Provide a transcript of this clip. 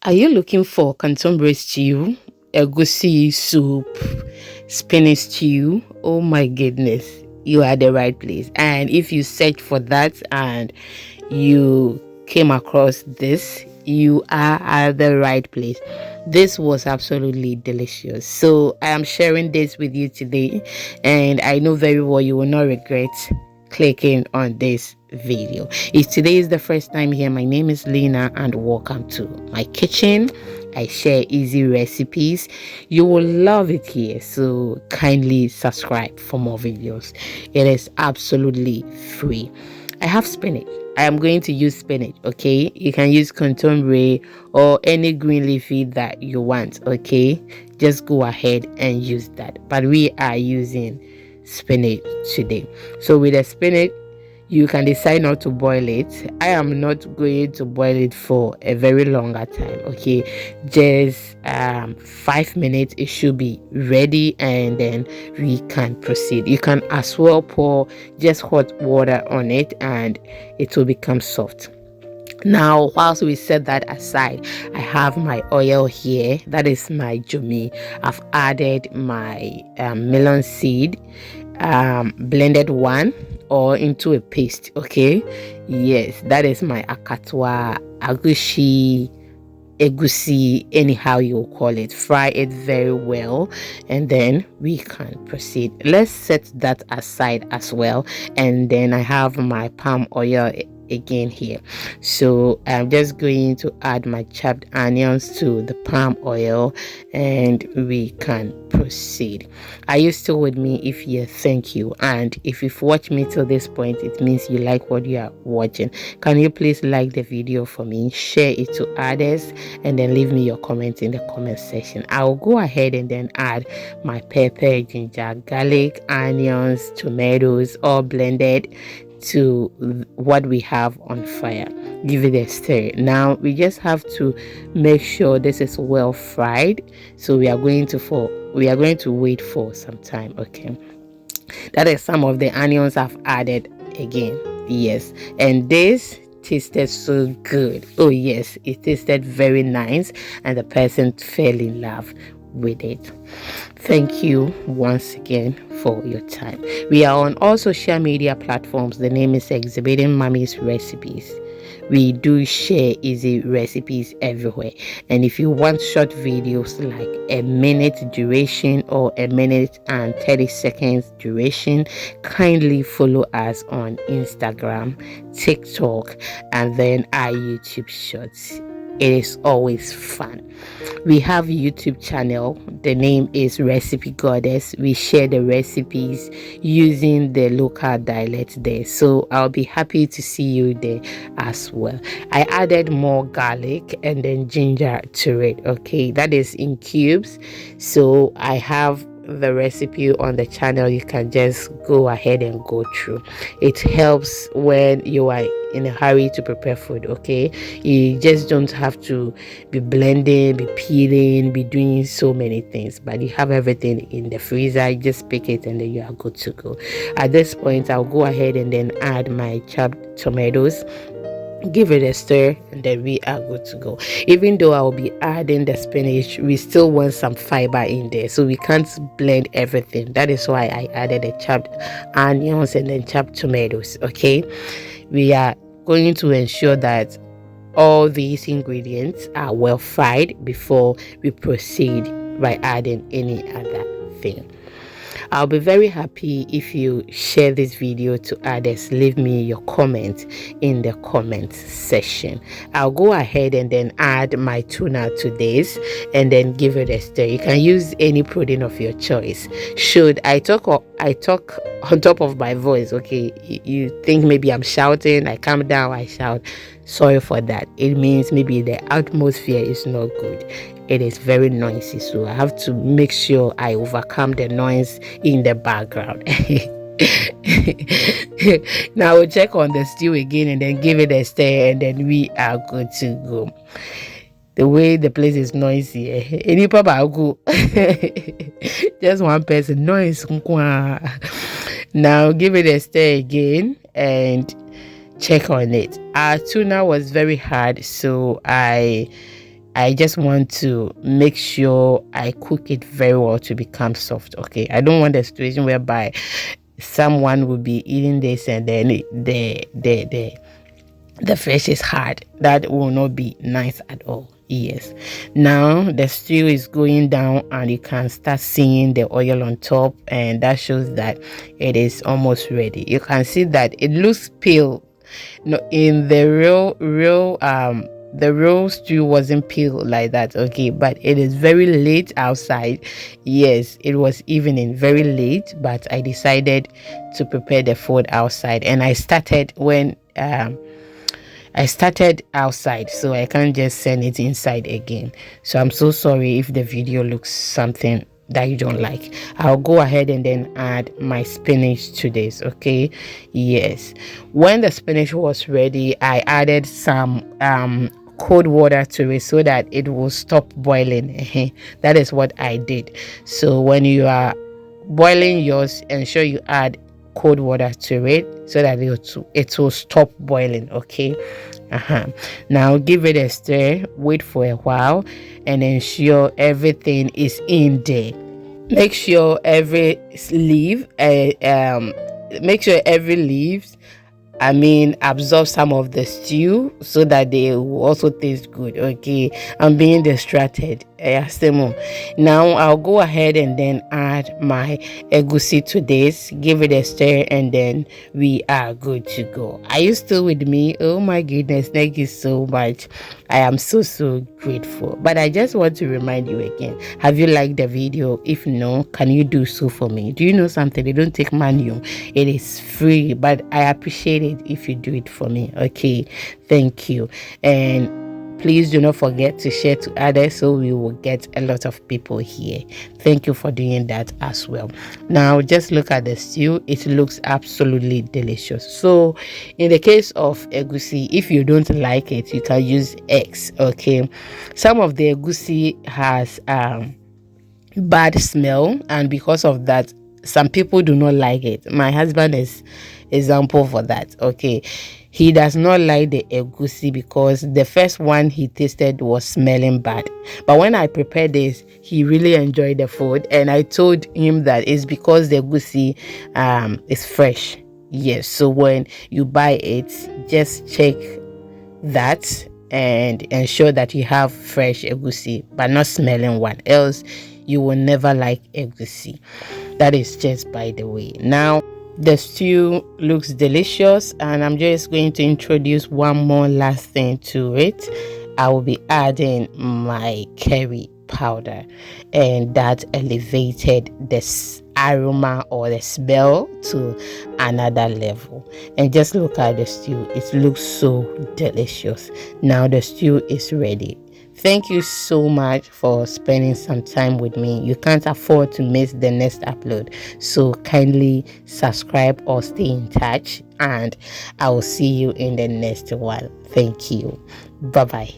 Are you looking for kontomire stew, egusi soup, spinach stew? Oh my goodness, you are the right place. And if you search for that and you came across this, you are at the right place. This was absolutely delicious. So I am sharing this with you today, and I know very well you will not regret clicking on this video. If today is the first time here, my name is Lena and welcome to my kitchen. I share easy recipes. You will love it here, so kindly subscribe for more videos. It is absolutely free. I have spinach. I am going to use spinach, okay? You can use kontomire or any green leafy that you want, okay? Just go ahead and use that. But we are using spinach today. So with the spinach, you can decide not to boil it. I am not going to boil it for a very longer time, okay? Just 5 minutes, it should be ready, and then we can proceed. You can as well pour just hot water on it and it will become soft. Now, whilst we set that aside, I have my oil here. That is my jumi. I've added my melon seed, blended one or into a paste, okay? Yes, that is my akatwa, egusi, anyhow you call it. Fry it very well, and then we can proceed. Let's set that aside as well. And then I have my palm oil again here, so I'm just going to add my chopped onions to the palm oil and we can proceed. Are you still with me? If yes, thank you. And if you've watched me till this point, it means you like what you are watching. Can you please like the video for me, share it to others, and then leave me your comments in the comment section. I'll go ahead and then add my pepper, ginger, garlic, onions, tomatoes, all blended to what we have on fire. Give it a stir. Now we just have to make sure this is well fried, so we are going to wait for some time, okay? That is some of the onions I've added again. Yes, and this tasted so good. Oh yes, it tasted very nice, and the person fell in love with it. Thank you once again for your time. We are on all social media platforms. The name is Exhibiting Mommy's Recipes. We do share easy recipes everywhere, and if you want short videos like a minute duration or a minute and 30 seconds duration, kindly follow us on Instagram, TikTok, and then our YouTube shorts. It is always fun. We have a YouTube channel. The name is Recipe Goddess. We share the recipes using the local dialect there, so I'll be happy to see you there as well. I added more garlic and then ginger to it, okay? That is in cubes. So I have the recipe on the channel. You can just go ahead and go through. It helps when you are in a hurry to prepare food, okay? You just don't have to be blending, be peeling, be doing so many things, but you have everything in the freezer. You just pick it and then you are good to go. At this point, I'll go ahead and then add my chopped tomatoes, give it a stir, and then we are good to go. Even though I'll be adding the spinach, we still want some fiber in there, so we can't blend everything. That is why I added the chopped onions and then chopped tomatoes, okay? We are going to ensure that all these ingredients are well fried before we proceed by adding any other thing. I'll be very happy if you share this video to others. Leave me your comment in the comment section. I'll go ahead and then add my tuna to this and then give it a stir. You can use any protein of your choice. Should I talk on top of my voice, okay? You think maybe I'm shouting, I calm down, I shout. Sorry for that. It means maybe the atmosphere is not good. It is very noisy, so I have to make sure I overcome the noise in the background. Now we'll check on the stew again and then give it a stir, and then we are good to go. The way the place is noisy, any papa I'll go. Just one person noise. Now give it a stir again and check on it. Our tuna was very hard, so I I just want to make sure I cook it very well to become soft. Okay, I don't want a situation whereby someone will be eating this and then the fish is hard. That will not be nice at all. Yes, now the stew is going down and you can start seeing the oil on top, and that shows that it is almost ready. You can see that it looks pale. No, in the real stew wasn't pale like that. Okay, but it is very late outside. Yes, it was evening, very late, but I decided to prepare the food outside, and I started outside, so I can't just send it inside again. So I'm so sorry if the video looks something that you don't like. I'll go ahead and then add my spinach to this. Okay, yes, when the spinach was ready, I added some cold water to it so that it will stop boiling. That is what I did. So when you are boiling yours, ensure you add cold water to it so that it will stop boiling. Okay, now give it a stir, wait for a while, and ensure everything is in there. Make sure every leaf make sure every leaves absorb some of the stew so that they will also taste good. Okay, I'm being distracted. Now I'll go ahead and then add my egusi to this, give it a stir, and then we are good to go. Are you still with me? Oh my goodness, thank you so much. I am so grateful. But I just want to remind you again, have you liked the video? If no, can you do so for me? Do you know something? They don't take money. It is free, but I appreciate it if you do it for me. Okay, thank you. And please do not forget to share to others so we will get a lot of people here. Thank you for doing that as well. Now just look at the stew. It looks absolutely delicious. So in the case of egusi, if you don't like it, you can use eggs. Okay, some of the egusi has bad smell, and because of that some people do not like it. My husband is example for that. Okay, he does not like the egusi because the first one he tasted was smelling bad, but when I prepared this, he really enjoyed the food, and I told him that it's because the egusi is fresh. Yes, so when you buy it, just check that and ensure that you have fresh egusi but not smelling one, else you will never like egusi. That is just by the way. Now the stew looks delicious, and I'm just going to introduce one more last thing to it. I will be adding my curry powder, and that elevated this aroma or the smell to another level. And just look at the stew, it looks so delicious. Now the stew is ready. Thank you so much for spending some time with me. You can't afford to miss the next upload, so kindly subscribe or stay in touch, and I will see you in the next one. Thank you. Bye bye.